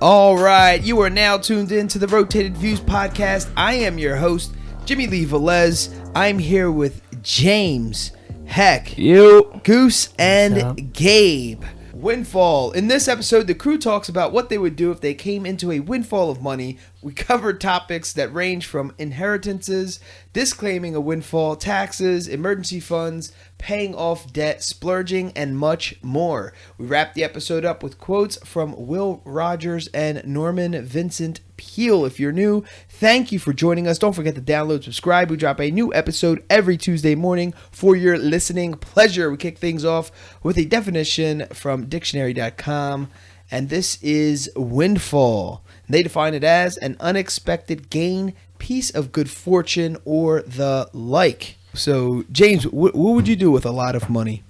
All right, you are now tuned in to the Rotated Views podcast. I am your host, Jimmy Lee Velez. I'm here with James, Heck, Goose, and Gabe. Windfall. In this episode, the crew talks about what they would do if they came into a windfall of money. We covered topics that range from inheritances, disclaiming a windfall, taxes, emergency funds, paying off debt, splurging, and much more. We wrap the episode up with quotes from Will Rogers and Norman Vincent Peale. If you're new, thank you for joining us. Don't forget to download, subscribe. We drop a new episode every Tuesday morning for your listening pleasure. We kick things off with a definition from dictionary.com, and this is windfall. They define it as an unexpected gain, piece of good fortune, or the like. So, James, what would you do with a lot of money?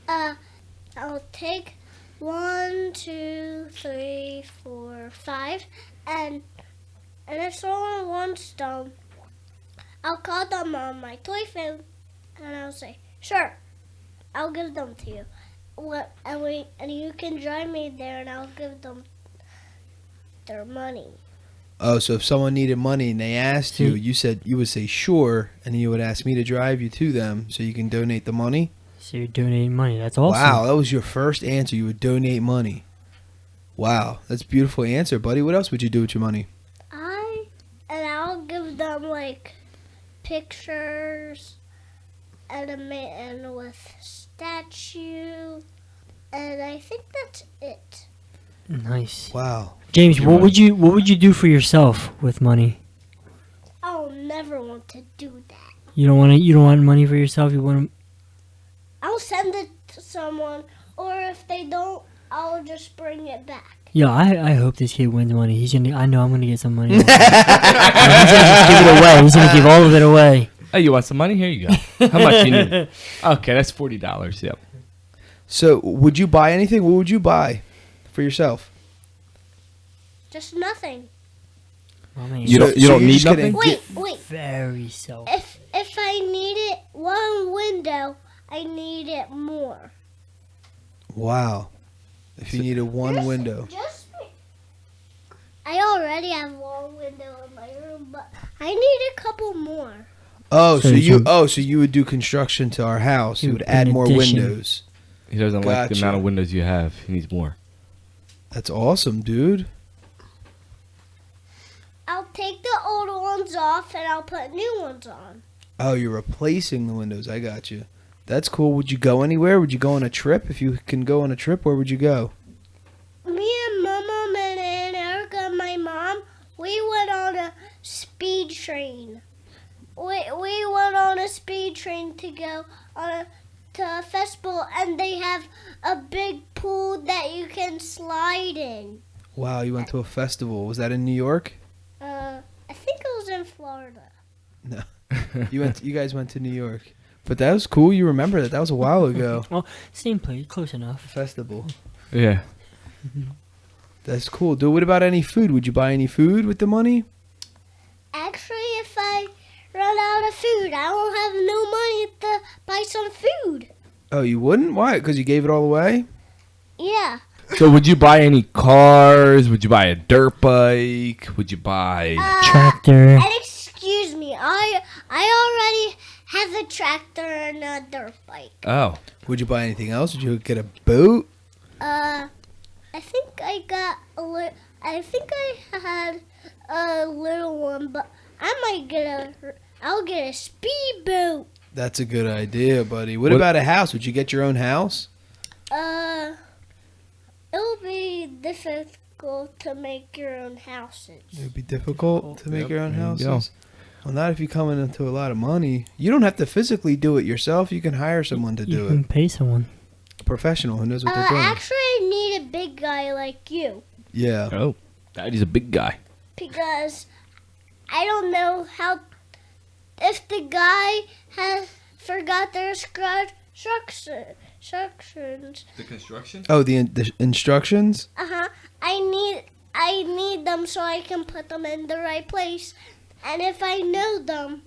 I'll take 1, 2, 3, 4, 5, and if someone wants them, I'll call them on my toy phone, and I'll say, sure, I'll give them to you. And you can drive me there, and I'll give them their money. Oh, so if someone needed money and they asked you, you said you would say sure, and you would ask me to drive you to them so you can donate the money? So you're donating money. That's awesome. Wow, that was your first answer. You would donate money. Wow, that's a beautiful answer, buddy. What else would you do with your money? I'll give them, like, pictures and with statue, and I think that's it. Nice. Wow. James, what would you do for yourself with money? I'll never want to do that. You don't want money for yourself. You want to. I'll send it to someone, or if they don't, I'll just bring it back. Yeah, I hope this kid wins money. I know I'm gonna get some money. He's gonna just give it away. He's gonna give all of it away. Oh, you want some money? Here you go. How much you need? Okay, that's $40. Yep. So, would you buy anything? What would you buy for yourself? Just nothing. Oh, man. You don't need nothing? Wait. Very selfish. If I needed one window, I need it more. Wow. If you needed one window. I already have one window in my room, but I need a couple more. Oh, so you would do construction to our house. You would add more windows. He doesn't like the amount of windows you have. He needs more. That's awesome, dude. I'll take the old ones off and I'll put new ones on. Oh, you're replacing the windows. I got you. That's cool. Would you go anywhere? Would you go on a trip? If you can go on a trip, where would you go? Me and Mama and Erica and my mom, we went on a speed train. We went on a speed train to go to a festival, and they have a big pool that you can slide in. Wow, you went to a festival. Was that in New York? I think it was in Florida. No. You guys went to New York. But that was cool. You remember that. That was a while ago. Well, same place. Close enough. Festival. Yeah. That's cool. Dude, what about any food? Would you buy any food with the money? Actually, if I run out of food, I won't have no money to buy some food. Oh, you wouldn't? Why? Because you gave it all away? Yeah. So would you buy any cars? Would you buy a dirt bike? Would you buy tractor? And excuse me, I already have a tractor and a dirt bike. Oh. Would you buy anything else? Would you get a boat? I think I got I think I had a little one, but I'll get a speedboat. That's a good idea, buddy. What about a house? Would you get your own house? It'll be difficult to make your own houses. It would be difficult to make your own there you houses? Well, not if you come into a lot of money. You don't have to physically do it yourself. You can hire someone to do You can pay someone. A professional who knows what they're doing. Actually, I need a big guy like you. Yeah. Oh, Daddy's a big guy. Because I don't know if the guy has forgot their instructions. The construction? Oh, the instructions? I need them so I can put them in the right place. And if I know them,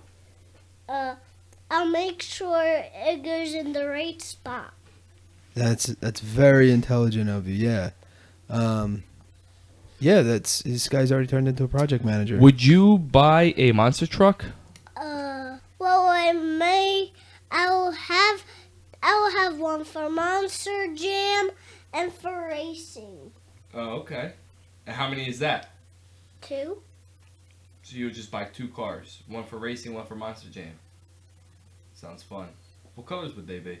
I'll make sure it goes in the right spot. That's very intelligent of you. Yeah. Yeah, this guy's already turned into a project manager. Would you buy a monster truck? Well, I'll have one for Monster Jam and for racing. Oh, okay. And how many is that? 2. So you would just buy 2 cars, one for racing, one for Monster Jam. Sounds fun. What colors would they be?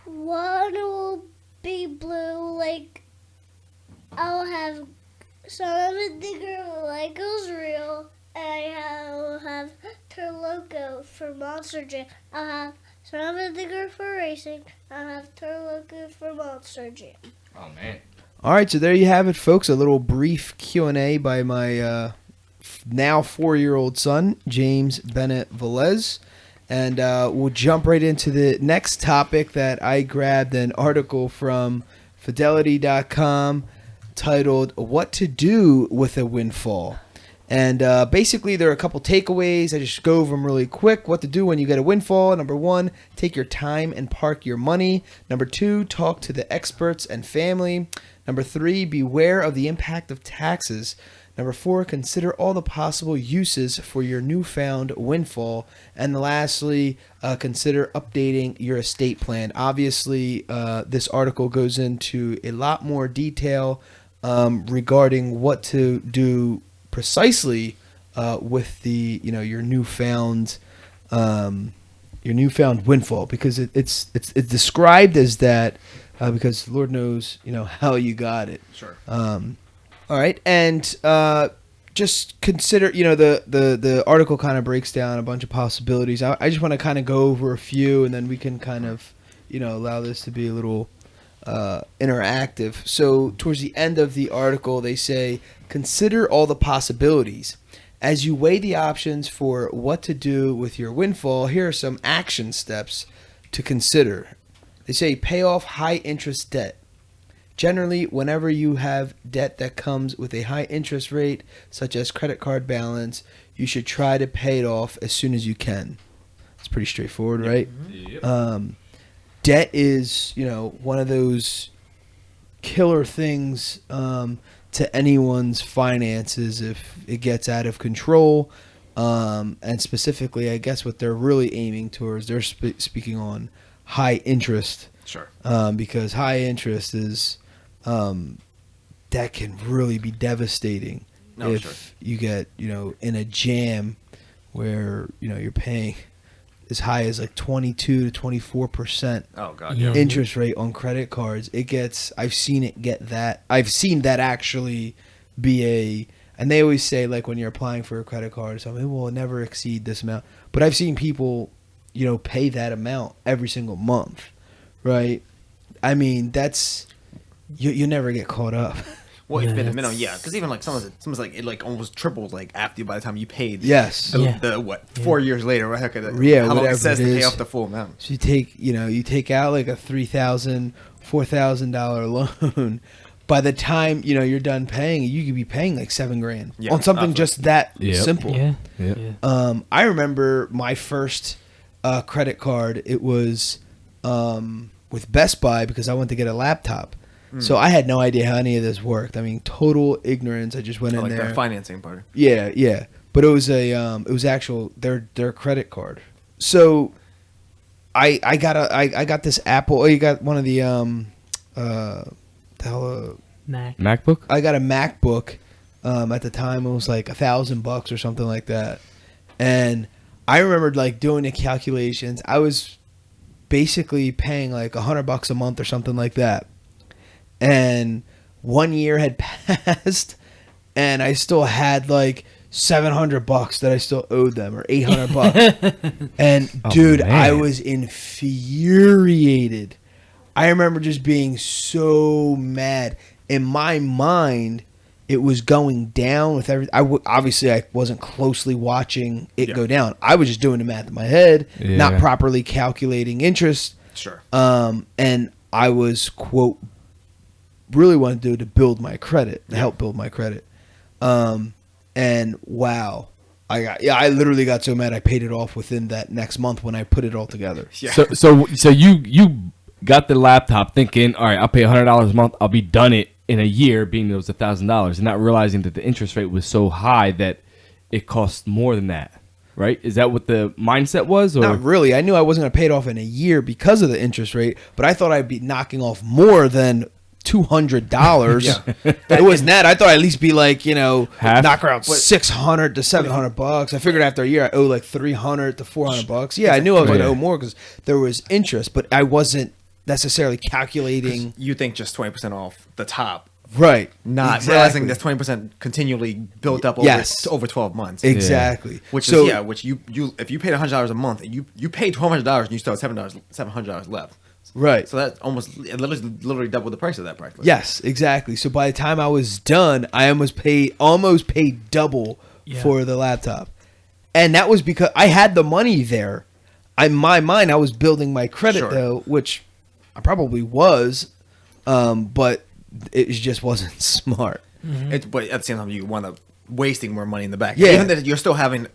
One will be blue, like I'll have some of the girl Legos real, and I'll have Turloco for Monster Jam. I'll have some of the girl for racing. I'll have Turloco for Monster Jam. Oh man. All right, so there you have it, folks. A little brief Q&A by my now 4-year-old son, James Bennett Velez. And we'll jump right into the next topic that I grabbed an article from Fidelity.com titled What to Do with a Windfall. And basically, there are a couple takeaways. I just go over them really quick. What to do when you get a windfall. Number 1, take your time and park your money. Number 2, talk to the experts and family. Number 3, beware of the impact of taxes. Number 4, consider all the possible uses for your newfound windfall. And lastly, consider updating your estate plan. Obviously, this article goes into a lot more detail regarding what to do precisely with the your newfound windfall, because it's described as that because Lord knows how you got it. Sure. All right, and just consider, the article kind of breaks down a bunch of possibilities. I just want to kind of go over a few, and then we can kind of, allow this to be a little interactive. So towards the end of the article, they say, consider all the possibilities. As you weigh the options for what to do with your windfall, here are some action steps to consider. They say, pay off high interest debt. Generally, whenever you have debt that comes with a high interest rate, such as credit card balance, you should try to pay it off as soon as you can. It's pretty straightforward, right? Yep. Debt is, one of those killer things to anyone's finances if it gets out of control. And specifically, I guess what they're really aiming towards, they're speaking on high interest. Sure. Because high interest is that can really be devastating if you get in a jam where you're paying as high as like 22 to 24% Oh god. Yeah. interest rate on credit cards. I've seen that actually be and they always say, like, when you're applying for a credit card or something, will never exceed this amount. But I've seen people pay that amount every single month, right? I mean, that's you never get caught up. Well, Yeah, it's been a that's- minimum, yeah. Because even like someone's like it like almost tripled like after by the time you paid. Yes. Yeah. 4 years later, right? Okay, Yeah, how long whatever it says it to pay is. off the full amount. So you take out like a $3,000, $4,000 loan. By the time you're done paying, you could be paying like $7,000 Yeah, on something absolutely. just that Yep. simple. Yeah. Yep. Yeah. I remember my first credit card. It was with Best Buy because I went to get a laptop. So I had no idea how any of this worked. I mean, total ignorance. I just went in Like there. the financing part. Yeah. But it was their credit card. So I got this Apple. Oh, you got one of the Mac. MacBook? I got a MacBook. At the time, it was like $1,000 or something like that. And I remembered like doing the calculations. I was basically paying like $100 a month or something like that. And 1 year had passed, and I still had like $700 that I still owed them, or $800. And dude, man. I was infuriated. I remember just being so mad. In my mind, it was going down with everything. Obviously, I wasn't closely watching it go down. I was just doing the math in my head, not Yeah. properly calculating interest. Sure. And I was, quote, really wanted to build my credit, to help build my credit. And wow, I literally got so mad I paid it off within that next month when I put it all together. Yeah. So you got the laptop thinking, all right, I'll pay $100 a month. I'll be done it in a year, being it was $1,000, and not realizing that the interest rate was so high that it cost more than that. Right? Is that what the mindset was? Or? Not really. I knew I wasn't going to pay it off in a year because of the interest rate, but I thought I'd be knocking off more than $200. Yeah. It wasn't that. I thought I'd at least be like, Half? knock around $600 to $700. I figured after a year I owe like $300 to $400. Yeah, I knew I was going to owe more because there was interest, but I wasn't necessarily calculating. You think just 20% off the top, Right. not Exactly. realizing this 20% continually built up over, Yes. over 12 months. Exactly. Which So- is which you if you paid $100 a month, and you paid $1,200 and you still have $700 left. Right. So that literally doubled the price of that practically. Yes, exactly. So by the time I was done, I almost paid double for the laptop. And that was because I had the money there. In my mind, I was building my credit, Sure. though, which I probably was, but it just wasn't smart. But at the same time, you want to wasting more money in the back. Yeah. Even that you're still having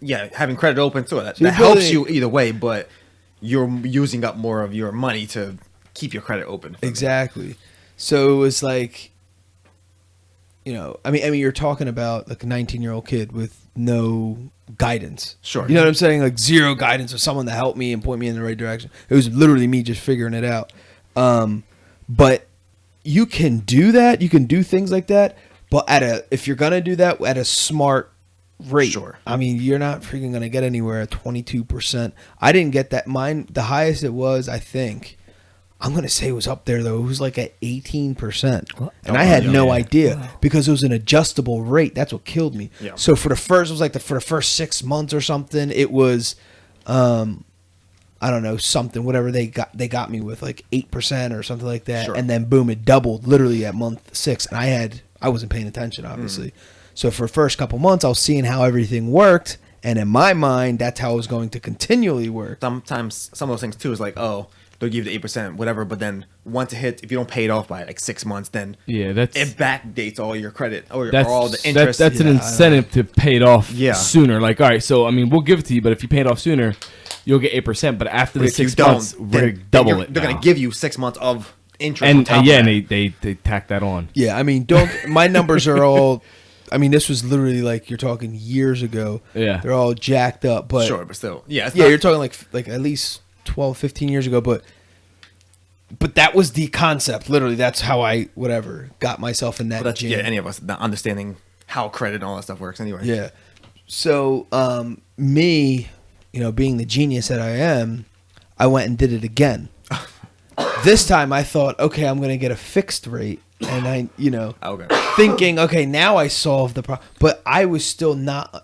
credit open, so that you're helps building- you either way. But you're using up more of your money to keep your credit open. Exactly. So it was like, I mean, you're talking about like a 19-year-old kid with no guidance. Sure. You know what I'm saying? Like zero guidance of someone to help me and point me in the right direction. It was literally me just figuring it out. But you can do that. You can do things like that. But if you're gonna do that at a smart rate, Sure. I mean, you're not freaking gonna get anywhere at 22%. I didn't get that. Mine, the highest it was, I think. I'm going to say it was up there, though. It was like at 18%. And I had no idea because it was an adjustable rate. That's what killed me. Yeah. So for the first 6 months or something, it was, I don't know, something, whatever they got me with, like 8% or something like that. Sure. And then boom, it doubled literally at month 6. And I wasn't paying attention, obviously. So for the first couple months, I was seeing how everything worked. And in my mind, that's how it was going to continually work. Sometimes some of those things too is like, oh, they'll give you the 8%, whatever. But then once it hits, if you don't pay it off by like 6 months, then that's it backdates all your credit or that's all the interest. That's an incentive to pay it off Yeah. sooner. Like, all right, so I mean, we'll give it to you, but if you pay it off sooner, you'll get 8%. But after the If you 6 months, don't, we're then double it. They're now. going to give you 6 months of interest. on and top of yeah, that. and they tack that on. Yeah, I mean, my numbers are all. I mean, this was literally like you're talking years ago. Yeah. They're all jacked up, but Sure, but still, yeah, you're talking like at least 12, 15 years ago. But that was the concept. Literally, that's how I got myself in that That's jam. any of us not understanding how credit and all that stuff works anyway. Yeah. So me, being the genius that I am, I went and did it again. This time I thought, okay, I'm going to get a fixed rate. And Okay. thinking, okay, now I solved the problem. But I was still not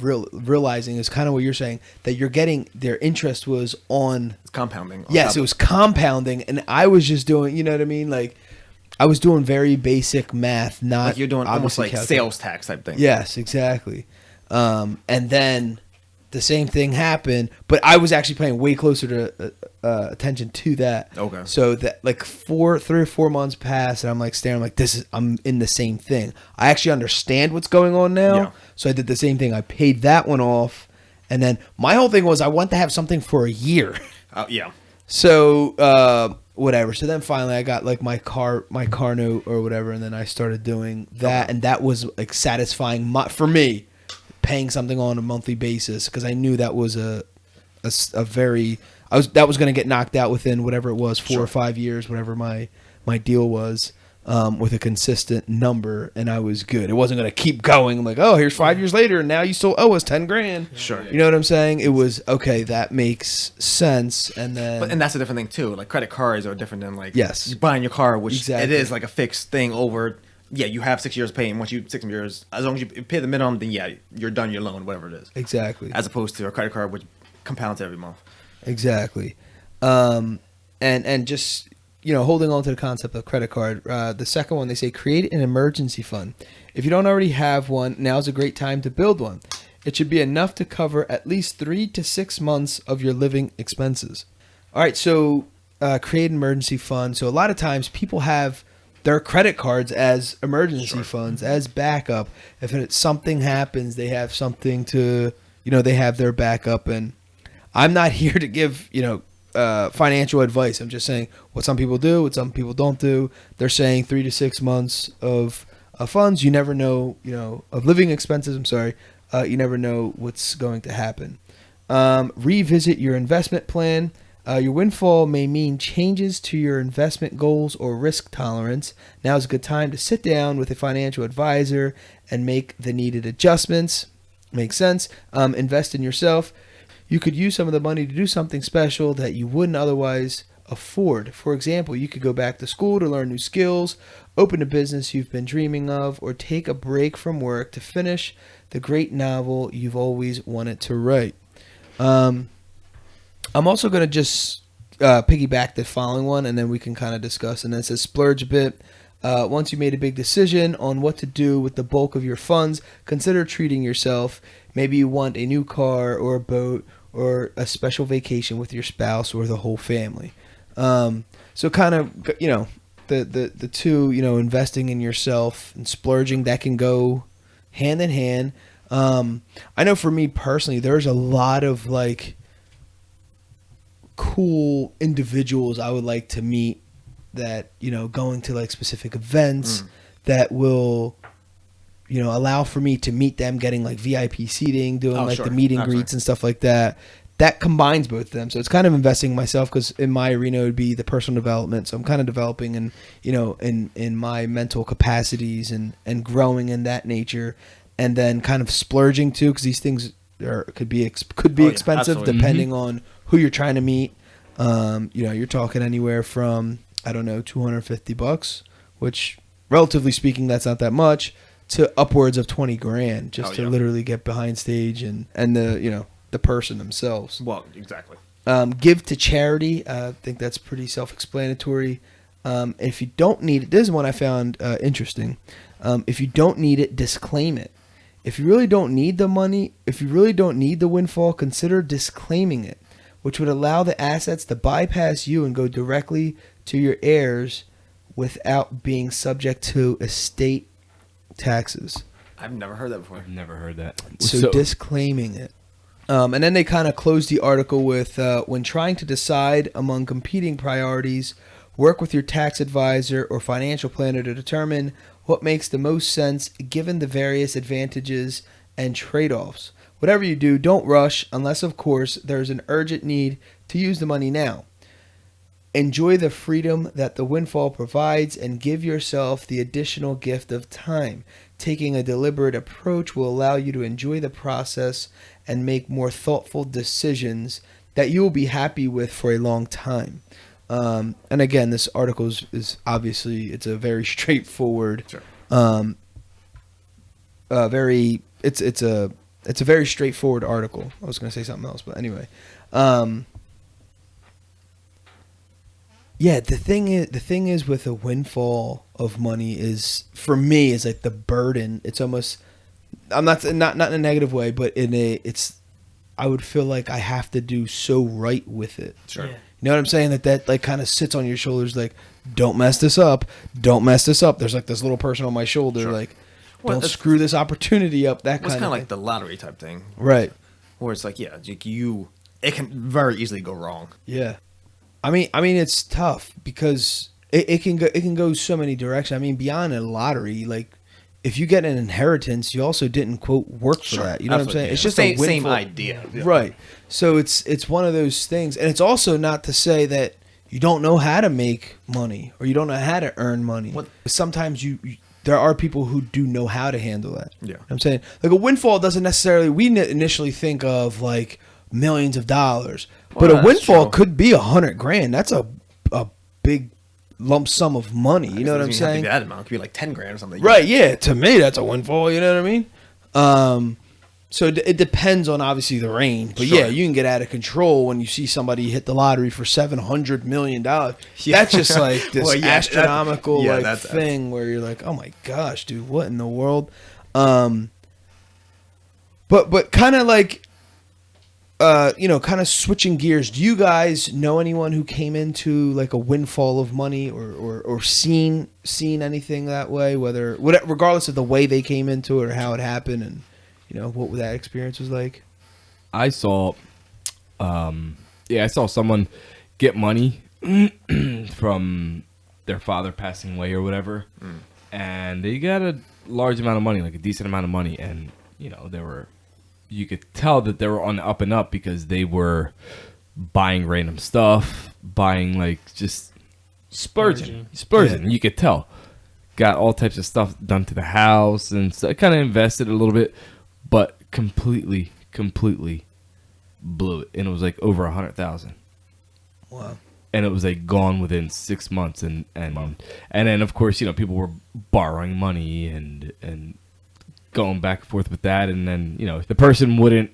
realizing, is kind of what you're saying, that you're getting, their interest was on. It's compounding. Yes, it was compounding. And I was just doing, you know what I mean? Like, I was doing very basic math, not. like you're doing almost obviously like calculating. sales tax type thing. Yes, exactly. And then the same thing happened, but I was actually paying way closer to attention to that. Okay. So that like 3 or 4 months passed, and I'm like staring, like I'm in the same thing. I actually understand what's going on now. Yeah. So I did the same thing. I paid that one off, and then my whole thing was I want to have something for a year. Yeah. So whatever. So then finally I got like my car note or whatever, and then I started doing that, and that was like satisfying for me, paying something on a monthly basis, because I knew that was that was going to get knocked out within whatever it was, 4 or 5 years, whatever my deal was, with a consistent number, and I was good. It wasn't going to keep going. I'm like, oh, here's 5 years later, and now you still owe us $10,000. Sure. You know what I'm saying? It was okay. That makes sense. And then, And that's a different thing too. Like credit cards are different than like Yes. you buying your car, which Exactly. it is like a fixed thing over. Yeah, you have 6 years paying. Once you 6 years, as long as you pay the minimum, then yeah, you're done your loan, whatever it is. exactly. As opposed to a credit card, which compounds every month. Exactly. And just, holding on to the concept of credit card, the second one, they say create an emergency fund. If you don't already have one, now's a great time to build one. It should be enough to cover at least 3 to 6 months of your living expenses. All right, so create an emergency fund. So a lot of times people have their credit cards as emergency funds, as backup. If something happens, they have something to, they have their backup. And I'm not here to give, financial advice. I'm just saying what some people do, what some people don't do. They're saying 3 to 6 months of funds. You never know, of living expenses. I'm sorry. You never know what's going to happen. Revisit your investment plan. Your windfall may mean changes to your investment goals or risk tolerance. Now is a good time to sit down with a financial advisor and make the needed adjustments. Makes sense. Invest in yourself. You could use some of the money to do something special that you wouldn't otherwise afford. For example, you could go back to school to learn new skills, open a business you've been dreaming of, or take a break from work to finish the great novel you've always wanted to write. I'm also going to just piggyback the following one, and then we can kind of discuss. And then it says splurge a bit. Once you made a big decision on what to do with the bulk of your funds, consider treating yourself. Maybe you want a new car or a boat or a special vacation with your spouse or the whole family. So kind of, the two, investing in yourself and splurging, that can go hand in hand. I know for me personally, there's a lot of like cool individuals I would like to meet that, going to like specific events that will, allow for me to meet them, getting like VIP seating, doing the meet and greets and stuff like that. That combines both of them. So it's kind of investing in myself, because in my arena it would be the personal development. So I'm kind of developing and, in my mental capacities and growing in that nature. And then kind of splurging too, because these things could be expensive depending on who you're trying to meet. You're talking anywhere from, I don't know, $250, which relatively speaking, that's not that much, to upwards of $20,000 just to literally get behind stage and the person themselves. Well, exactly. Give to charity. I think that's pretty self-explanatory. If you don't need it, this is one I found interesting. If you don't need it, disclaim it. If you really don't need the money, if you really don't need the windfall, consider disclaiming it, which would allow the assets to bypass you and go directly to your heirs without being subject to estate taxes. I've never heard that before. I've never heard that. So disclaiming it. And then they kind of close the article with, when trying to decide among competing priorities, work with your tax advisor or financial planner to determine what makes the most sense given the various advantages and trade-offs. Whatever you do, don't rush unless, of course, there's an urgent need to use the money now. Enjoy the freedom that the windfall provides and give yourself the additional gift of time. Taking a deliberate approach will allow you to enjoy the process and make more thoughtful decisions that you will be happy with for a long time. And again, this article is obviously, it's a very straightforward, it's a very straightforward article. I was going to say something else, but anyway. Yeah, the thing is with a windfall of money is, for me, is like the burden. It's almost, I'm not in a negative way, but I would feel like I have to do so right with it. Sure. Yeah. You know what I'm saying? That like kind of sits on your shoulders, like, don't mess this up. Don't mess this up. There's like this little person on my shoulder, like, Well, don't screw this opportunity up. That It's kind of like the lottery type thing, right. where it's like, it can very easily go wrong. Yeah. I mean, it's tough because it can go so many directions. I mean, beyond a lottery, like, if you get an inheritance, you also didn't, quote, work for that. You know what I'm saying? Yeah. It's just same, a windfall. same idea. Yeah. Right. So it's one of those things. And it's also not to say that you don't know how to make money or you don't know how to earn money. What? Sometimes there are people who do know how to handle that. Yeah. You know what I'm saying? Like, a windfall doesn't necessarily, we initially think of like millions of dollars. But Well, a windfall true. could be $100,000. That's a big lump sum of money. You know what I'm It doesn't even have to saying? be that amount. It could be like $10,000 or something. Right, yeah. To me, that's a windfall. You know what I mean? So it depends on, obviously, the range. But Sure. yeah, you can get out of control when you see somebody hit the lottery for $700 million. Yeah. That's just like this Well, yeah, astronomical that's thing where you're like, oh my gosh, dude, what in the world? But kind of like, kind of switching gears, do you guys know anyone who came into like a windfall of money or seen anything that way, regardless of the way they came into it or how it happened, and what that experience was like? I saw someone get money from their father passing away or whatever, and they got a large amount of money, like a decent amount of money, and you could tell that they were on the up and up because they were buying random stuff, buying like just splurging. Yeah. You could tell. Got all types of stuff done to the house, and so I kind of invested a little bit, but completely blew it, and it was like over 100,000. Wow. And it was like gone within 6 months, and then of course people were borrowing money and going back and forth with that, and then the person didn't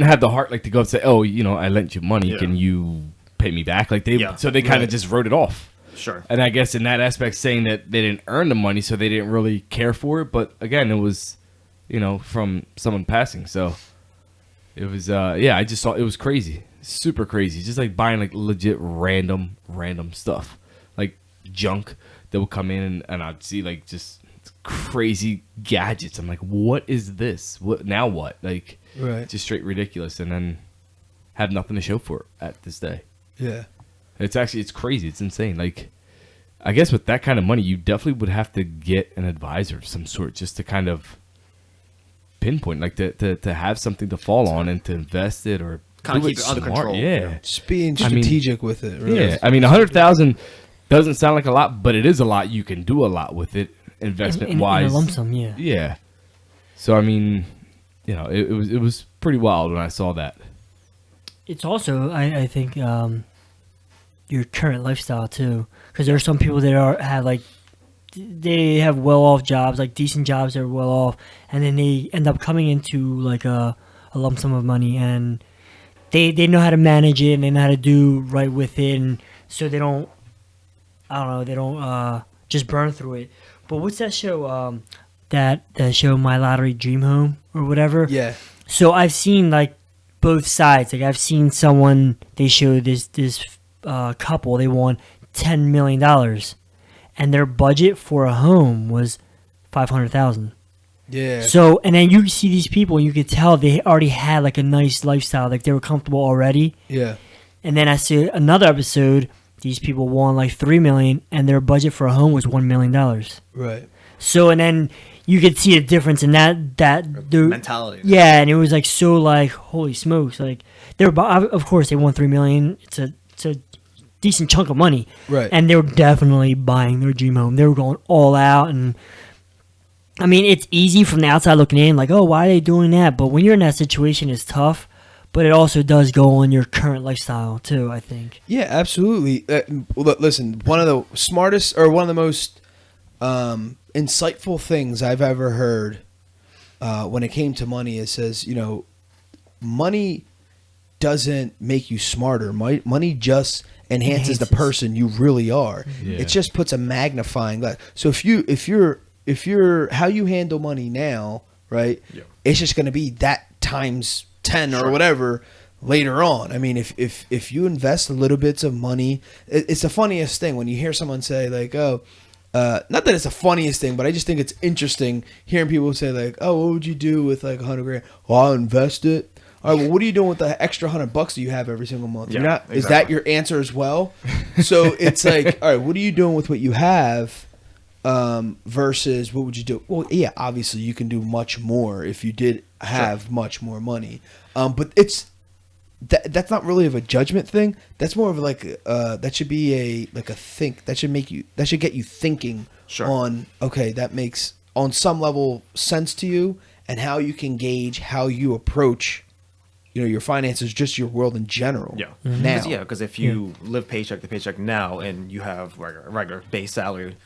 have the heart like to go and say, oh, I lent you money, can you pay me back? Like so they kind of just wrote it off. Sure. And I guess in that aspect, saying that they didn't earn the money, so they didn't really care for it. But again, it was from someone passing, so it was I just saw it was crazy. Super crazy, just like buying like legit random stuff, like junk that would come in, and I'd see like just crazy gadgets. I'm like, what is this? What now? What like Right. just straight ridiculous, and then have nothing to show for it at this day. Yeah. It's crazy. It's insane. Like, I guess with that kind of money, you definitely would have to get an advisor of some sort just to kind of pinpoint, like to have something to fall on and to invest it or Kind of do keep it under smart. control. Yeah. Just being strategic with it. Really. Yeah. I mean, 100,000 doesn't sound like a lot, but it is a lot. You can do a lot with it, investment wise. In a lump sum, yeah. Yeah. So I mean, it was pretty wild when I saw that. It's also, I think, your current lifestyle too, because there are some people that they have well-off jobs, like decent jobs that are well-off, and then they end up coming into like a lump sum of money, and they know how to manage it and they know how to do right with it, and so they don't just burn through it. But what's that show? That show My Lottery Dream Home or whatever. Yeah. So I've seen like both sides. Like I've seen someone, they showed this couple, they won $10 million, and their budget for a home was $500,000. Yeah. So, and then you see these people, and you could tell they already had like a nice lifestyle, like they were comfortable already. Yeah. And then I see another episode, these people won like $3 million, and their budget for a home was $1 million. Right. So, and then you could see a difference in that mentality. Yeah, and it was like so like holy smokes, like of course they won $3 million. It's a decent chunk of money, Right. And they were definitely buying their dream home. They were going all out, and I mean it's easy from the outside looking in, like, oh, why are they doing that? But when you're in that situation, it's tough. But it also does go on your current lifestyle too, I think. Yeah, absolutely. Listen, one of the smartest or one of the most insightful things I've ever heard when it came to money, it says, money doesn't make you smarter. Money just enhances the person you really are. Yeah. It just puts a magnifying glass. So if you're how you handle money now, right? Yeah. It's just going to be that times 10 or whatever later on. I mean, if you invest a little bits of money, it's the funniest thing when you hear someone say like, oh, not that it's the funniest thing, but I just think it's interesting hearing people say like, oh, what would you do with like $100,000? Well, I'll invest it. All right, well, what are you doing with the extra $100 that you have every single month? You're not. Exactly. Is that your answer as well? So it's like, all right, what are you doing with what you have versus what would you do? Well, yeah, obviously you can do much more if you did have much more money. But that's not really of a judgment thing. That's more of like that should be a think. That should get you thinking on, okay, that makes on some level sense to you, and how you can gauge how you approach your finances, just your world in general. Yeah. Mm-hmm. Now. Because if you live paycheck to paycheck now and you have regular base salary,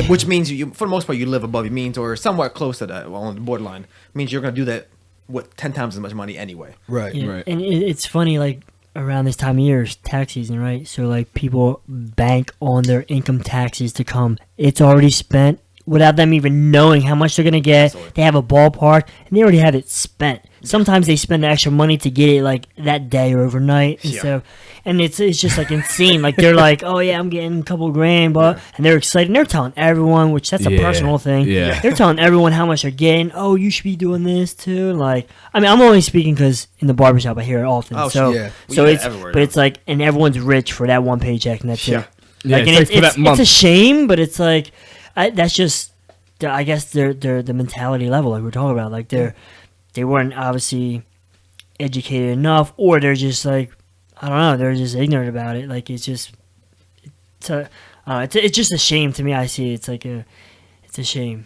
which means you, for the most part, you live above your means or somewhat close to that, on the borderline, means you're going to do that with 10 times as much money anyway. Right. Yeah. Right. And it's funny, like around this time of year is tax season, right? So like people bank on their income taxes to come. It's already spent without them even knowing how much they're going to get. Absolutely. They have a ballpark and they already have it spent. sometimes they spend the extra money to get it like that day or overnight. And so, and it's just like insane. Like they're like, oh yeah, I'm getting a couple grand, but and they're excited. And they're telling everyone, which that's a personal thing. Yeah. They're telling everyone how much they're getting. Oh, you should be doing this too. Like, I mean, I'm only speaking because in the barbershop I hear it often. Oh, so yeah. so We it's get it everywhere but now. it's like, and everyone's rich for that one paycheck, and that's it. Yeah, Like, it's and like for that month. it's a shame, but it's like that's just I guess they're the mentality level like we're talking about. Like they weren't obviously educated enough, or they're just like, I don't know, they're just ignorant about it. Like it's just it's just a shame to me. I see it's like it's a shame.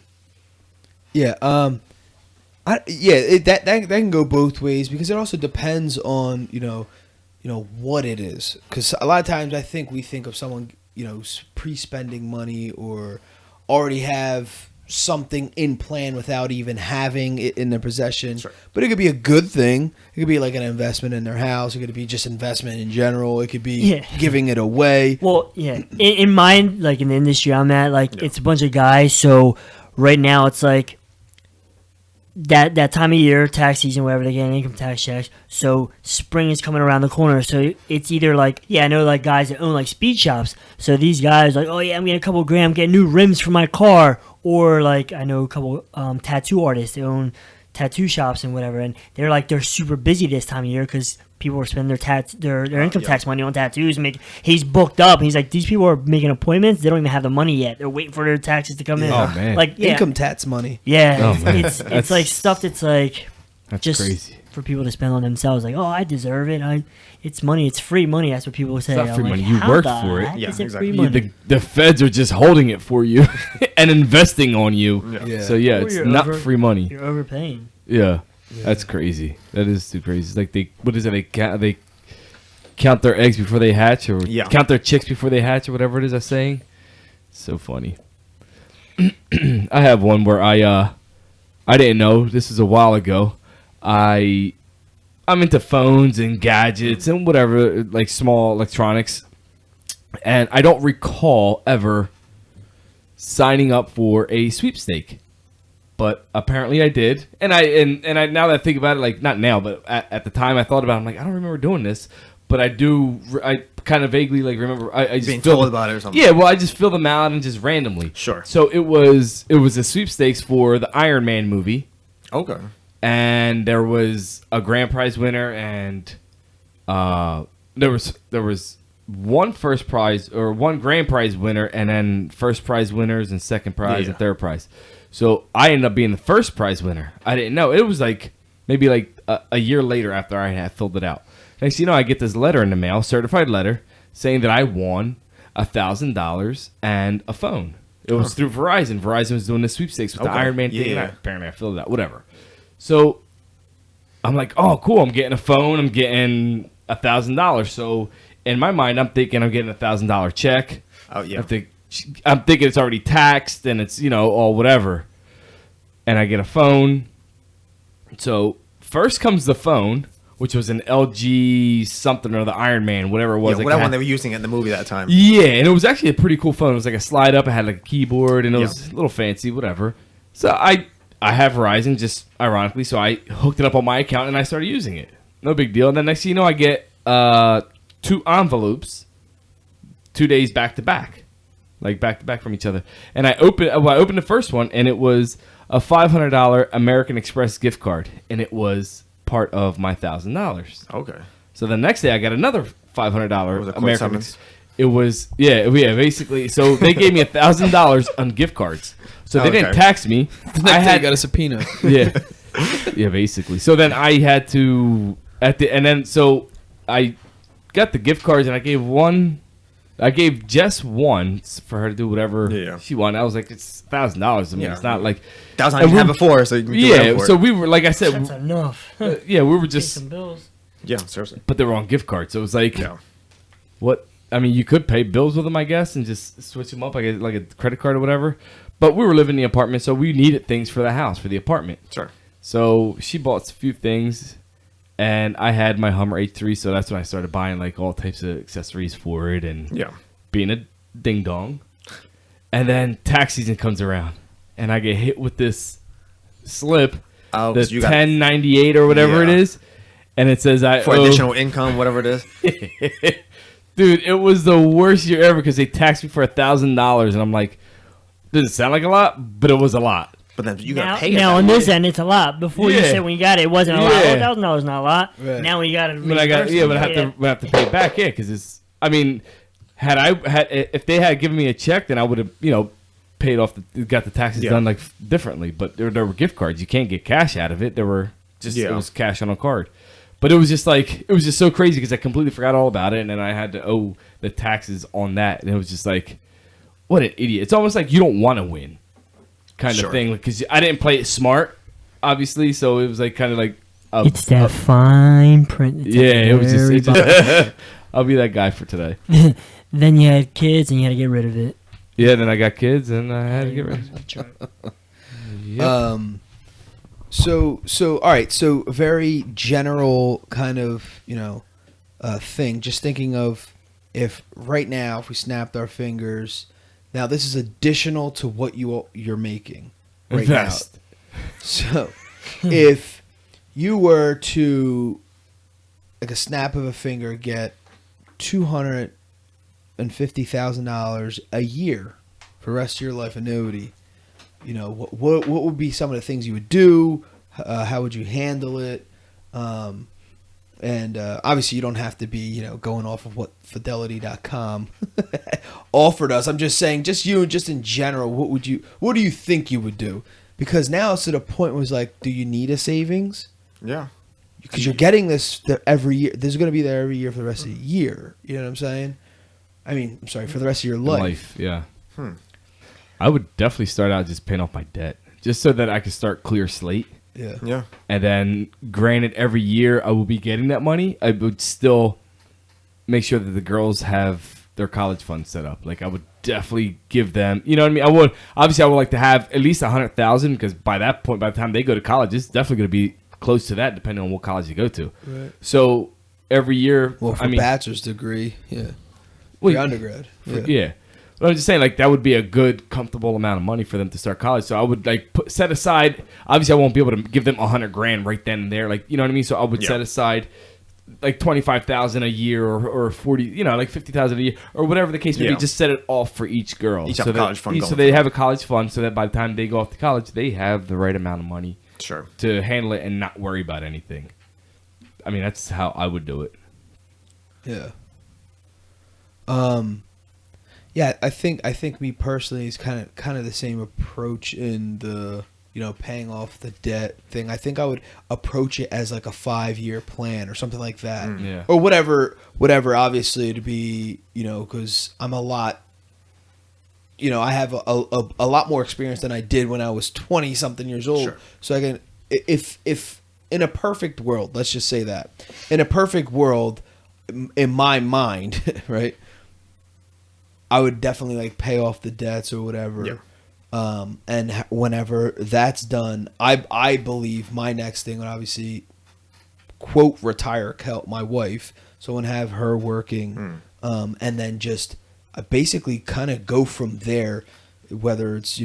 Yeah. That can go both ways because it also depends on what it is. Because a lot of times I think we think of someone pre-spending money or already have something in plan without even having it in their possession. Sure. But it could be a good thing. It could be like an investment in their house. It could be just investment in general. It could be giving it away. Well, yeah. In mine, like in the industry I'm at, like it's a bunch of guys. So right now it's like that time of year, tax season, whatever, they get income tax checks. So spring is coming around the corner. So it's either like, I know like guys that own like speed shops. So these guys like, oh yeah, I'm getting a couple of grand, I'm getting new rims for my car. Or like I know a couple tattoo artists, they own tattoo shops and whatever, and they're super busy this time of year because people are spending their income tax money on tattoos. He's booked up. He's like, these people are making appointments. They don't even have the money yet. They're waiting for their taxes to come in. Oh, man. Like Income tax money. Yeah, Oh, man. it's like stuff that's like That's just crazy. for people to spend on themselves. Like, oh, I deserve it. It's money. It's free money. That's what people say. not free I'm like, money. You how worked the for it. heck Yeah, is it exactly. free money? The feds are just holding it for you and investing on you. Yeah. So yeah, Or it's you're not over- free money. You're overpaying. Yeah. That's crazy. That is too crazy. It's like they count their eggs before they hatch, or count their chicks before they hatch, or whatever it is I'm saying. So funny. I have one where I didn't know. This is a while ago. I'm into phones and gadgets and whatever, like small electronics, and I don't recall ever signing up for a sweepstake. But apparently I did, and I now that I think about it, like not now, but at the time I thought about it, I'm like, I don't remember doing this, but I kind of vaguely like remember I just Being filled told about it or something. Yeah, well, I just fill them out and just randomly. Sure. So it was a sweepstakes for the Iron Man movie, Okay. and there was a grand prize winner, and there was one first prize or one grand prize winner, and then first prize winners and second prize and third prize. So I ended up being the first prize winner. I didn't know. It was like maybe like a year later after I had filled it out. Next thing you know, I get this letter in the mail, certified letter, saying that I won $1,000 and a phone. It was through Verizon. Verizon was doing the sweepstakes with the Iron Man thing. And apparently I filled it out. Whatever. So I'm like, oh, cool. I'm getting a phone. I'm getting $1,000. So in my mind, I'm thinking I'm getting $1,000 check. Oh, yeah. I'm thinking it's already taxed and it's, all whatever. And I get a phone. So first comes the phone, which was an LG something or the Iron Man, whatever it was. Yeah, whatever one they were using in the movie that time. Yeah, and it was actually a pretty cool phone. It was like a slide up. It had like a keyboard and it was a little fancy, whatever. So I have Verizon, just ironically, so I hooked it up on my account and I started using it. No big deal. And then next thing you know, I get 2 envelopes 2 days back to back. Like back to back from each other. And I opened the first one, and it was a $500 American Express gift card. And it was part of my $1,000. Okay. So the next day, I got another $500 Was it quick American summons? It was, basically. So they gave me $1,000 on gift cards. So they didn't tax me. I got a subpoena. Yeah. Yeah, basically. So then I had to, so I got the gift cards, and I gave Jess one for her to do whatever she wanted. I was like, it's $1,000. I mean, it's not like that was not even had before, so you can do whatever for it. So we were, like I said, That's enough. we were just Pay some bills. Yeah, seriously. but they were on gift cards. So it was like, what? I mean, you could pay bills with them, I guess, and just switch them up, like a credit card or whatever. But we were living in the apartment, so we needed things for the house, for the apartment. Sure. So she bought a few things, and I had my Hummer H3, so that's when I started buying like all types of accessories for it and being a ding dong. And then tax season comes around, and I get hit with this slip Oh, the 'cause you got 1098 or whatever it Yeah. is, and it says I for owe- additional income, whatever it is. Dude, it was the worst year ever because they taxed me for $1,000, and I'm like, doesn't sound like a lot, but it was a lot. But then you Now, gotta pay it. now that on this way. end, it's a lot. Before you Yeah. said when you got it, it wasn't a lot. Yeah. $1,000 is not a lot. Right. Now when you got it, But I got but I have to pay it back, because it's. I mean, if they had given me a check, then I would have paid off got the taxes Yeah. done like differently. But there were gift cards. You can't get cash out of it. There were just it was cash on a card. But it was just so crazy because I completely forgot all about it, and then I had to owe the taxes on that, and it was just like, what an idiot! It's almost like you don't want to win, kind of thing, because I didn't play it smart, obviously. So it was like kind of like It's that fine print. It's it was very just I'll be that guy for today. Then you had kids and you had to get rid of it. Yeah, then I got kids and I had to get rid of it. That's right. Yep. So all right. So a very general kind of thing. Just thinking of if right now if we snapped our fingers. Now this is additional to what you're making right Invest. now. So if you were to like a snap of a finger get $250,000 a year for the rest of your life annuity. What would be some of the things you would do? How would you handle it? And obviously you don't have to be, going off of what Fidelity.com offered us. I'm just saying, just in general, what do you think you would do? Because now it's to the point where it's like, do you need a savings? Yeah. Because you're getting this every year. This is going to be there every year for the rest of the year. You know what I'm saying? I mean, I'm sorry, for the rest of your life. Yeah. I would definitely start out just paying off my debt, just so that I could start clear slate. Yeah. Yeah. And then, granted, every year I will be getting that money. I would still make sure that the girls have their college fund set up. Like I would definitely give them, you know what I mean? I would like to have at least 100,000 because by that point, by the time they go to college, it's definitely going to be close to that, depending on what college you go to. Right. So every year, Well, for bachelor's degree, yeah. Well, For undergrad, yeah. But I'm just saying, like that would be a good, comfortable amount of money for them to start college. So I would set aside. Obviously, I won't be able to give them $100,000 right then and there. Like you know what I mean. So I would set aside like 25,000 a year or 40, like 50,000 a year or whatever the case may be. Just set it off for each girl. Each have a college fund. So they have a college fund, so that by the time they go off to college, they have the right amount of money. Sure. To handle it and not worry about anything. I mean, that's how I would do it. Yeah. Yeah, I think me personally is kind of the same approach in the paying off the debt thing. I think I would approach it as like a 5-year plan or something like that. Yeah. Or whatever. Obviously, to be because I'm a lot. I have a lot more experience than I did when I was 20 something years old. Sure. So I can if in a perfect world, let's just say that in a perfect world, in my mind, right. I would definitely pay off the debts or whatever. Yeah. And whenever that's done, I believe my next thing would obviously quote retire my wife, so and have her working, and then just basically kind of go from there, whether it's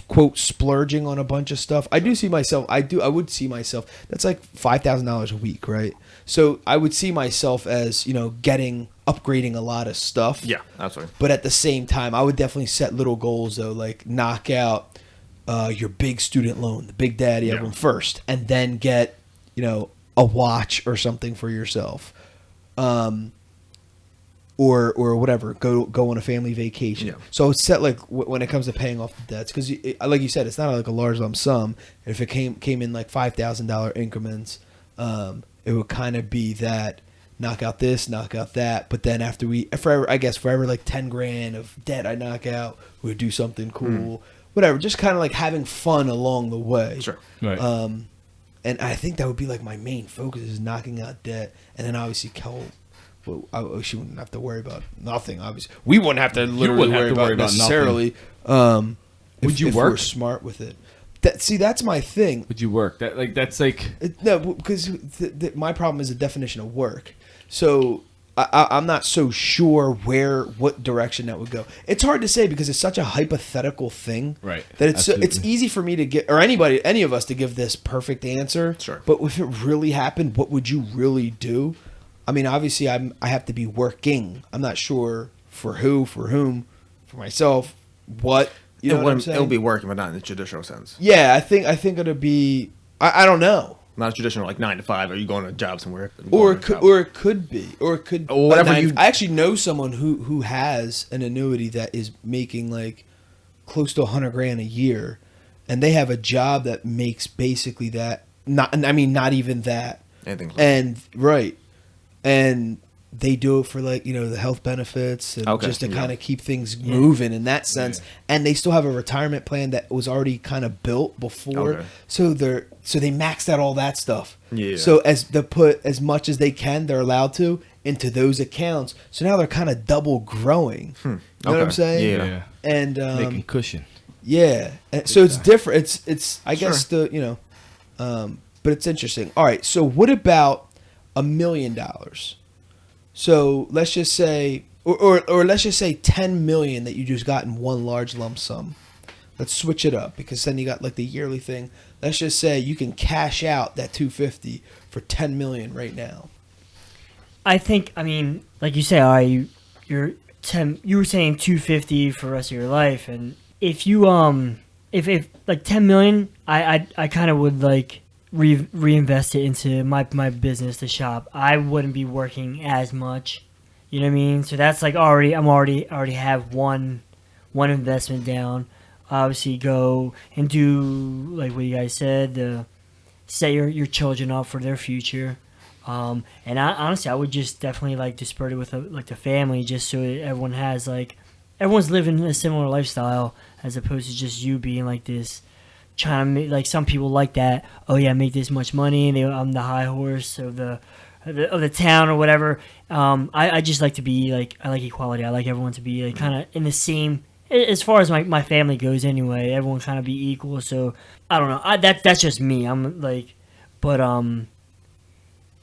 quote splurging on a bunch of stuff. I would see myself. That's like $5,000 a week, right? So I would see myself as upgrading a lot of stuff. Yeah, that's right. But at the same time, I would definitely set little goals though, like knock out your big student loan, the big daddy of them first, and then get a watch or something for yourself. Or whatever, go on a family vacation. Yeah. So it's set when it comes to paying off the debts, because like you said, it's not like a large lump sum. If it came in like $5,000 increments, it would kind of be that knock out this, knock out that. But then after forever like $10,000 of debt I knock out, we would do something cool, whatever. Just kind of like having fun along the way. Sure. Right. And I think that would be like my main focus is knocking out debt, and then obviously she wouldn't have to worry about nothing. Obviously, we wouldn't have to literally worry about necessarily. Would you if work? we're smart with it? That's my thing. Would you work? No, No, because my problem is the definition of work. So I'm not so sure what direction that would go. It's hard to say because it's such a hypothetical thing, Right. That it's Absolutely. easy for me to get, or any of us to give this perfect answer. Sure. But if it really happened, what would you really do? I mean, obviously, I have to be working. I'm not sure for whom, for myself, what. You know what I'm saying? It'll be working, but not in the traditional sense. Yeah, I think it'll be. I don't know. Not traditional like 9 to 5. Are you going to a job somewhere? Or it could be, or it could. Or whatever I you- actually know someone who has an annuity that is making like close to $100,000 a year, and they have a job that makes basically that. Not even that. Anything. And right, and they do it for like the health benefits and Okay, just to yeah. kind of keep things moving in that sense. And they still have a retirement plan that was already kind of built before, Okay. so they maxed out all that stuff. Yeah. So as they put as much as they can, they're allowed to into those accounts. So now they're kind of double growing. You know what I'm Okay. saying? Yeah. Yeah. And Making cushion. yeah, and so it's different. It's I guess but it's interesting. All right, so what about $1 million? So let's just say, or let's just say 10 million that you just got in one large lump sum. Let's switch it up because then you got like the yearly thing. Let's just say you can cash out that 250 for 10 million right now. I think, I mean, like you say, all right, you were saying 250 for the rest of your life, and if you if like 10 million, I kind of would like reinvest it into my business, the shop. I wouldn't be working as much, you know what I mean? So that's like already have one investment down. Obviously, go and do like what you guys said, set your children up for their future. And honestly, I would just definitely like disperse it with the family, just so everyone has everyone's living a similar lifestyle, as opposed to just you being like this, trying to make, like some people like that. Oh yeah, make this much money, and I'm the high horse of the town or whatever. I just like to be like, I like equality. I like everyone to be like kind of in the same. As far as my family goes, anyway, everyone kind of be equal. So I don't know. That's just me. I'm like, but and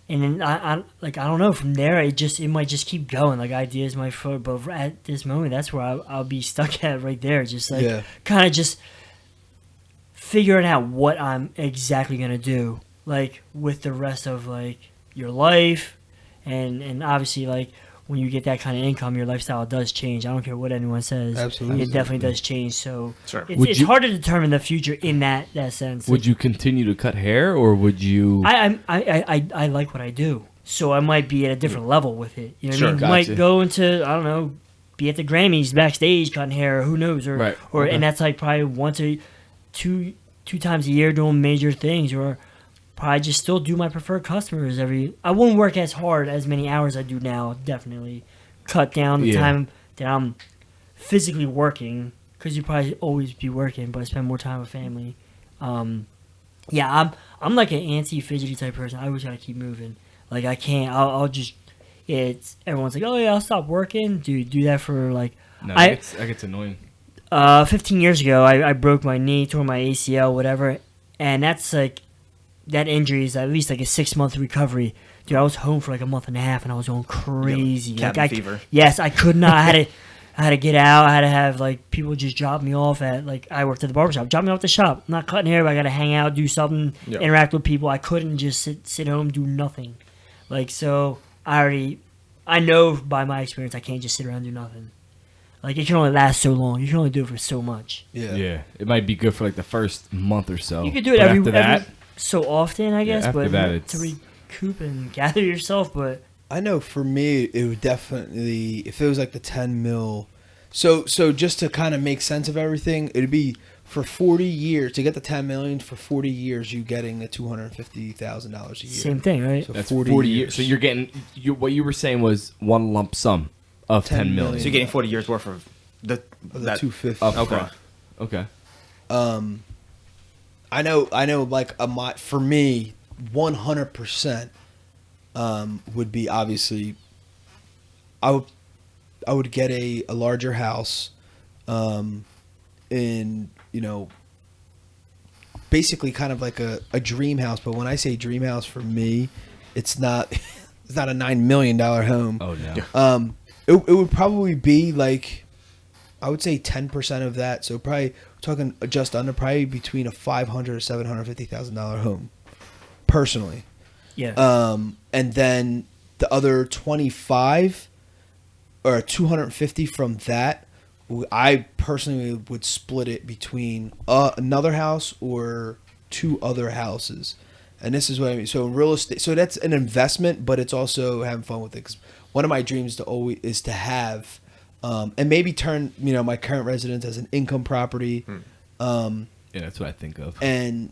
then I don't know. From there, it might just keep going. Like ideas might float, but at this moment, that's where I'll be stuck at right there. Just like kind of just figuring out what I'm exactly gonna do, like with the rest of like your life, and obviously like when you get that kind of income, your lifestyle does change. I don't care what anyone says. Absolutely. It definitely does change. So Sure. it's hard to determine the future in that sense. Would you continue to cut hair, or would you? I like what I do, so I might be at a different level with it. You know what Sure, I mean? gotcha. Might go into, I don't know, be at the Grammys backstage cutting hair, or who knows, or Right, or okay. and that's like probably once or two times a year doing major things, or probably just still do my preferred customers I won't work as hard as many hours I do now. Definitely cut down the time that I'm physically working, because you probably always be working, but I spend more time with family. Yeah, I'm like an antsy, fidgety type person. I always gotta keep moving. Like I can't. I'll just. It's everyone's like, oh yeah, I'll stop working. Do that for like. No, that gets annoying. 15 years ago, I broke my knee, tore my ACL, whatever, and that's like, that injury is at least like a 6-month recovery. Dude, I was home for like a month and a half, and I was going crazy. Cabin fever. Yes, I could not. I had to get out. I had to have like people just drop me off at, like, I worked at the barbershop. Drop me off at the shop. I'm not cutting hair, but I got to hang out, do something, interact with people. I couldn't just sit home, do nothing. Like, so I know by my experience, I can't just sit around and do nothing. Like, it can only last so long. You can only do it for so much. Yeah, it might be good for like the first month or so. You could do it But every so often, I guess, after but that, to recoup and gather yourself. But I know for me, it would definitely, if it was like the 10 mil. So just to kind of make sense of everything, it'd be for 40 years to get the 10 million. For 40 years, you getting the $250,000 a year. Same thing, right? So That's 40 years. So you're getting what you were saying was one lump sum of 10 million. So you're getting 40 years worth of the 250. Up Okay. front. Okay. I know. Like for me, 100% would be obviously. I would get a larger house, in basically kind of like a dream house. But when I say dream house, for me, it's not It's not a $9 million home. Oh no. Yeah. It would probably be like, I would say 10% of that. So probably talking just under, probably between a $500,000 or $750,000 home, personally. Yeah. And then the other 25 or 250 from that, I personally would split it between another house or 2 other houses. And this is what I mean. So in real estate, so that's an investment, but it's also having fun with it. Because one of my dreams is to have, and maybe turn, my current residence as an income property. Yeah, that's what I think of. And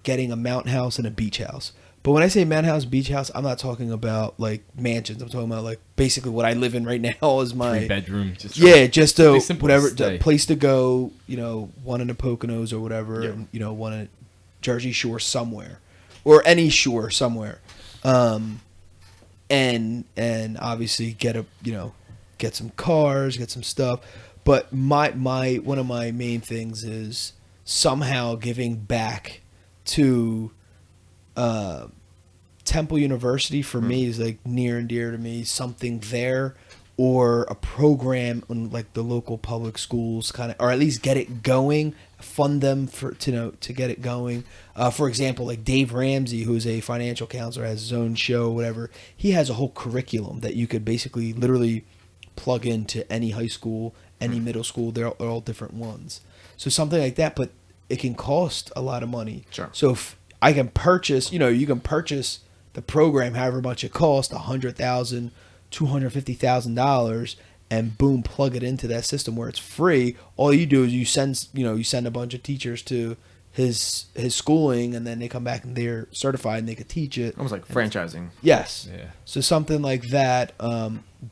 getting a mountain house and a beach house. But when I say mountain house, beach house, I'm not talking about like mansions. I'm talking about like basically what I live in right now is my 3-bedroom. Just a simple whatever to stay. place to go. One in the Poconos or whatever, Yeah. and one in Jersey Shore somewhere, or any shore somewhere, and obviously get some cars, get some stuff. But my one of my main things is somehow giving back to Temple University. For me is like near and dear to me. Something there, or a program in like the local public schools, kind of, or at least get it going, fund them to get it going. For example, like Dave Ramsey, who's a financial counselor, has his own show, whatever. He has a whole curriculum that you could basically literally plug into any high school, any middle school. They're all different ones. So something like that, but it can cost a lot of money. Sure. So if I can purchase, you can purchase the program however much it costs, $100,000, $250,000, and boom, plug it into that system where it's free. All you do is you send a bunch of teachers to his schooling, and then they come back and they're certified and they could teach it. Almost like franchising. Yes. Yeah. So something like that,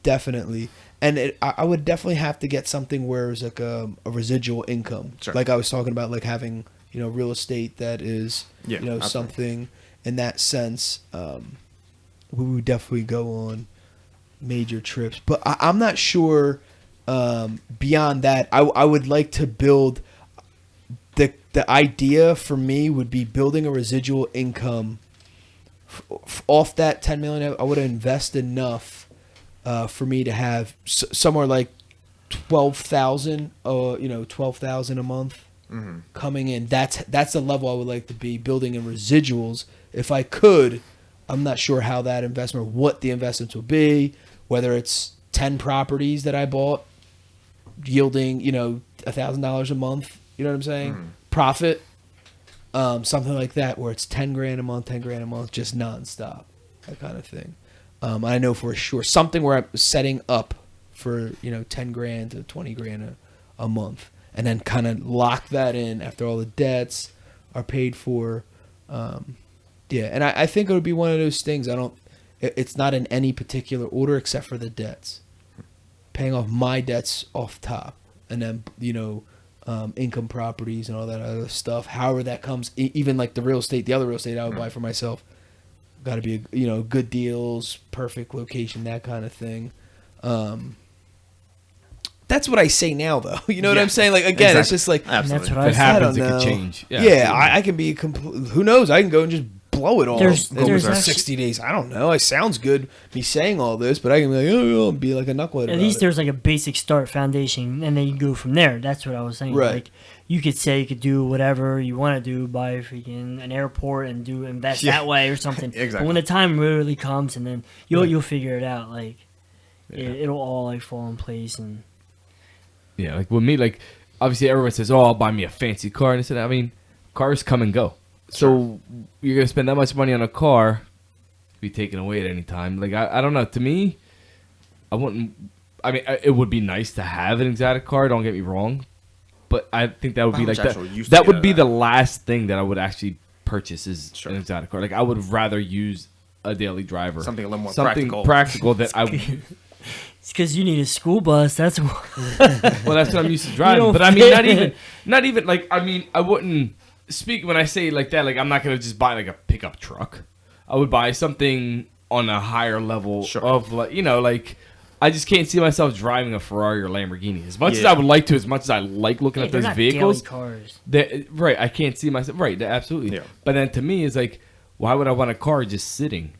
definitely. And I would definitely have to get something where it's like a residual income. Sure. Like I was talking about, like having, real estate that is, Yeah, absolutely. something in that sense. We would definitely go on major trips. But I'm not sure beyond that. I would like to build, the idea for me would be building a residual income off that 10 million. I would invest enough for me to have somewhere like 12,000, 12,000 a month coming in. That's the level I would like to be building in residuals. If I could, I'm not sure how that investment, what the investments will be, whether it's 10 properties that I bought yielding, $1,000 a month. You know what I'm saying? Profit, something like that, where it's 10 grand a month, just nonstop, that kind of thing. I know for sure something where I'm setting up for 10 grand to 20 grand a month, and then kind of lock that in after all the debts are paid for. And I think it would be one of those things. It's not in any particular order except for the debts, paying off my debts off top, and then income properties and all that other stuff. However that comes, even like the other real estate I would buy for myself. Got to be good deals, perfect location, that kind of thing. That's what I say now, though. You know what I'm saying? Like again, Exactly. It's just like Absolutely. That's what If it I happens, it don't could know. change. Yeah, I can be who knows? I can go and just blow it all There's in actually- 60 days. I don't know. It sounds good me saying all this, but I can be like, be like a knucklehead. At about least it. there's like a basic start foundation, and then you go from there. That's what I was saying. Right. Like you could say you could do whatever you want to do, buy freaking an airport and invest Yeah. that way or something. Exactly. But when the time really comes, and then you'll Right. you'll figure it out. Like Yeah. it'll all like fall in place. And Yeah, like with me, like obviously everyone says, "Oh, I'll buy me a fancy car," and I said, I mean, cars come and go. So you're gonna spend that much money on a car, be taken away at any time. Like I don't know. To me, I wouldn't. I mean, it would be nice to have an exotic car. Don't get me wrong, but I think that would How be much like actual use that. That do you would be get the out of last thing that I would actually purchase is Sure. an exotic car. Like I would rather use a daily driver, Something a little more something practical. that I. it's because you need a school bus. That's why. Well, that's what I'm used to driving. don't But I mean, fit. not even like, I mean, I wouldn't speak when I say it like that. Like, I'm not gonna just buy like a pickup truck. I would buy something on a higher level Sure. of like, like I just can't see myself driving a Ferrari or Lamborghini as much as Yeah. I would like to. As much as I like looking Hey, at they're those not vehicles, daily cars. right? I can't see myself. Right, absolutely. Yeah. But then to me, it's like, why would I want a car just sitting?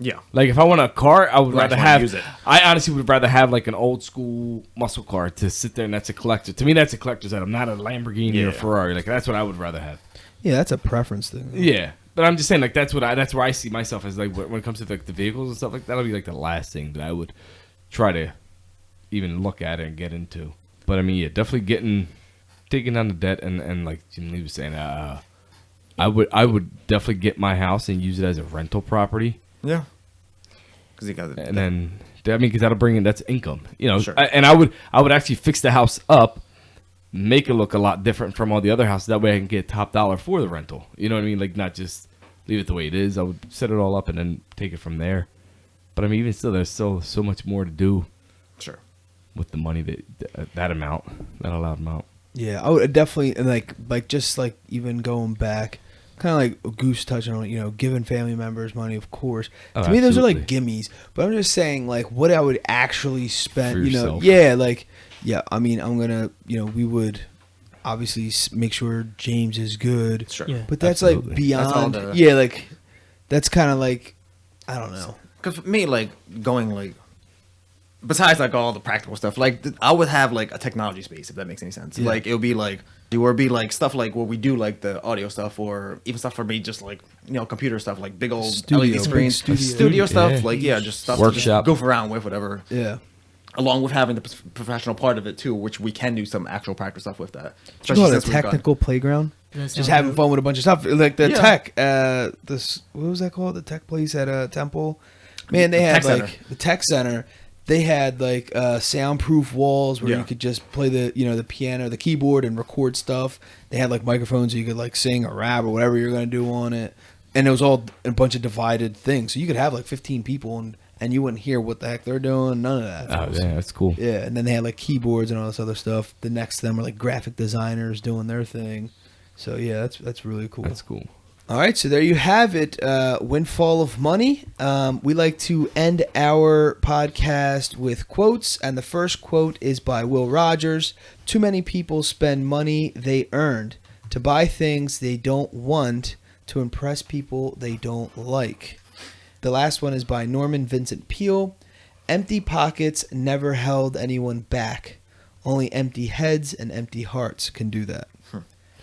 Yeah. Like if I want a car, I would Well, I rather just wanna have. use it. I honestly would rather have like an old school muscle car to sit there, and that's a collector. To me, that's a collector's item, not a Lamborghini or Yeah. a Ferrari. Like that's what I would rather have. Yeah, that's a preference thing. Yeah, but I'm just saying like that's where I see myself as like when it comes to like the vehicles and stuff like that'll be like the last thing that I would try to even look at it and get into. But I mean, yeah, definitely taking down the debt and like Jim Lee was saying, I would definitely get my house and use it as a rental property. Yeah. Because you got it. And then, I mean, because that'll bring in, that's income, you know. Sure. And I would actually fix the house up, make it look a lot different from all the other houses. That way I can get top dollar for the rental. You know what I mean? Like, not just leave it the way it is. I would set it all up and then take it from there. But I mean, even still, there's so much more to do. Sure. With the money that amount, that allowed amount. Yeah, I would definitely like just like even going back, kind of like Goose touching on, you know, giving family members money, of course. Oh, to me, those are like absolutely. gimmies. But I'm just saying, like, what I would actually spend, For you know, yourself. yeah, like, yeah. I mean, I'm gonna, you know, we would obviously make sure James is good. Sure. Yeah. But that's Absolutely. like beyond. That's all the- Yeah, like that's kind of like I don't know. Because for me, like, going, like, besides, like, all the practical stuff, like, I would have, like, a technology space, if that makes any sense. Yeah. Like, it would be, like, stuff, like, where we do, like, the audio stuff, or even stuff for me, just, like, you know, computer stuff, like, big old Studio, LED screens, big studio, studio. stuff, Yeah. like, yeah, just stuff Workshop. to just goof around with, whatever. Yeah. Along with having the professional part of it, too, which we can do some actual practical stuff with that. You call it a since we've gone- technical playground? That's Just how having fun with a bunch of stuff, like the Yeah. tech. This what was that called? The tech place at Temple. Man, they The had tech like center. the tech center. They had like soundproof walls where Yeah. you could just play the piano, the keyboard, and record stuff. They had like microphones so you could like sing or rap or whatever you're gonna do on it. And it was all a bunch of divided things, so you could have like 15 people and you wouldn't hear what the heck they're doing. None of that. Oh, yeah, that's cool. Yeah, and then they had like keyboards and all this other stuff. The next to them were like graphic designers doing their thing. So yeah, that's really cool. That's cool. All right, so there you have it. Windfall of money. We like to end our podcast with quotes, and the first quote is by Will Rogers. Too many people spend money they earned to buy things they don't want to impress people they don't like. The last one is by Vincent Peale. Empty pockets never held anyone back. Only empty heads and empty hearts can do that.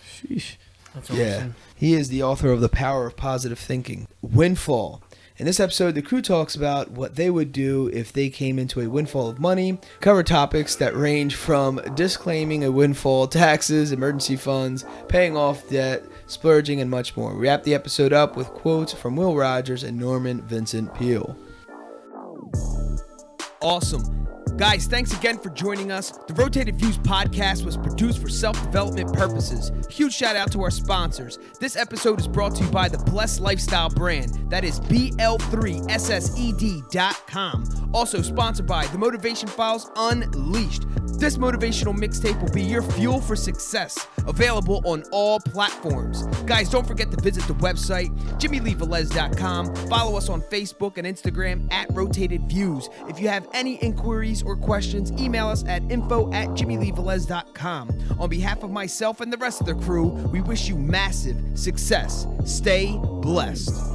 Sheesh. That's Yeah, awesome. he is the author of The Power of Positive Thinking. Windfall. In this episode, the crew talks about what they would do if they came into a windfall of money, cover topics that range from disclaiming a windfall, taxes, emergency funds, paying off debt, splurging, and much more. We wrap the episode up with quotes from Will Rogers and Vincent Peale. Awesome. Guys, thanks again for joining us. The Rotated Views podcast was produced for self-development purposes. Huge shout out to our sponsors. This episode is brought to you by the Blessed Lifestyle brand. That is BL3SSED.com. Also sponsored by The Motivation Files Unleashed. This motivational mixtape will be your fuel for success. Available on all platforms. Guys, don't forget to visit the website, JimmyLeeVelez.com. Follow us on Facebook and Instagram at Rotated Views. If you have any inquiries or questions, email us at info@JimmyLeeVelez.com. On behalf of myself and the rest of the crew, we wish you massive success. Stay blessed.